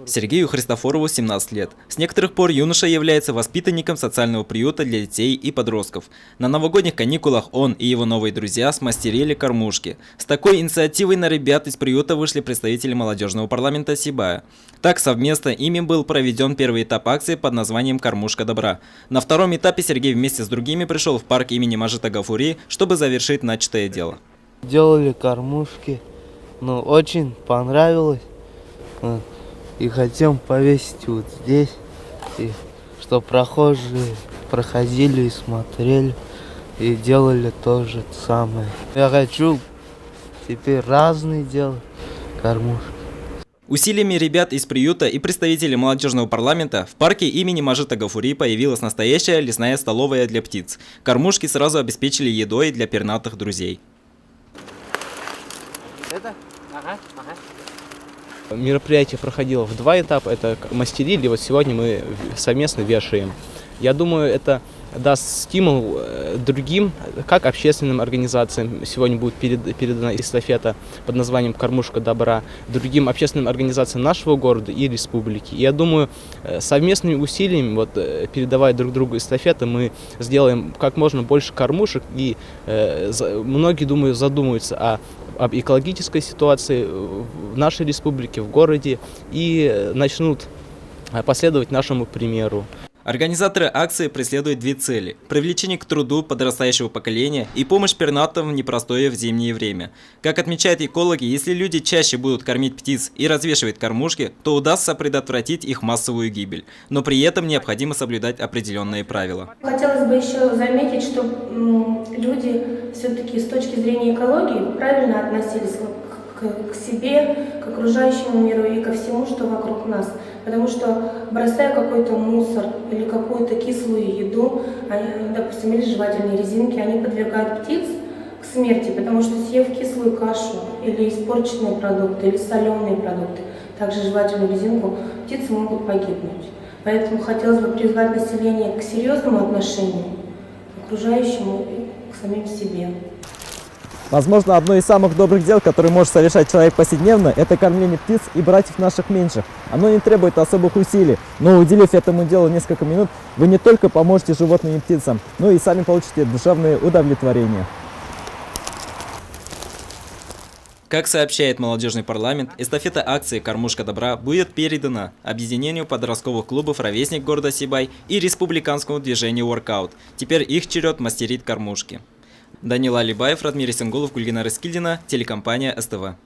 Сергею Христофорову 17 лет. С некоторых пор юноша является воспитанником социального приюта для детей и подростков. На новогодних каникулах он и его новые друзья смастерили кормушки. С такой инициативой на ребят из приюта вышли представители молодежного парламента Сибая. Так, совместно ими был проведен первый этап акции под названием «Кормушка добра». На втором этапе Сергей вместе с другими пришел в парк имени Мажита Гафури, чтобы завершить начатое дело. Делали кормушки, очень понравилось. И хотим повесить вот здесь, и чтобы прохожие проходили и смотрели, и делали то же самое. Я хочу теперь разные делать кормушки. Усилиями ребят из приюта и представителей молодежного парламента в парке имени Мажита Гафури появилась настоящая лесная столовая для птиц. Кормушки сразу обеспечили едой для пернатых друзей. Мероприятие проходило в два этапа. Это мастерили, вот сегодня мы совместно вешаем. Я думаю, это даст стимул другим, как общественным организациям. Сегодня будет передана эстафета под названием «Кормушка добра» другим общественным организациям нашего города и республики. И я думаю, совместными усилиями, передавая друг другу эстафеты, мы сделаем как можно больше кормушек. И многие, думаю, задумаются об экологической ситуации в нашей республике, в городе, и начнут последовать нашему примеру. Организаторы акции преследуют две цели – привлечение к труду подрастающего поколения и помощь пернатым в непростое в зимнее время. Как отмечают экологи, если люди чаще будут кормить птиц и развешивать кормушки, то удастся предотвратить их массовую гибель. Но при этом необходимо соблюдать определенные правила. Хотелось бы еще заметить, что люди все-таки с точки зрения экологии правильно относились к себе, к окружающему миру и ко всему, что вокруг нас. Потому что, бросая какой-то мусор или какую-то кислую еду, допустим, или жевательные резинки, они подвергают птиц к смерти, потому что, съев кислую кашу или испорченные продукты, или соленые продукты, также жевательную резинку, птицы могут погибнуть. Поэтому хотелось бы призвать население к серьезному отношению к окружающему и к самим себе. Возможно, одно из самых добрых дел, которые может совершать человек повседневно, это кормление птиц и братьев наших меньших. Оно не требует особых усилий, но уделив этому делу несколько минут, вы не только поможете животным и птицам, но и сами получите душевное удовлетворение. Как сообщает молодежный парламент, эстафета акции «Кормушка добра» будет передана объединению подростковых клубов «Ровесник» города Сибай и республиканскому движению «Воркаут». Теперь их черед мастерить кормушки. Данила Алибаев, Радмир Исенгулов, Гульгина Рыскильдина, телекомпания СТВ.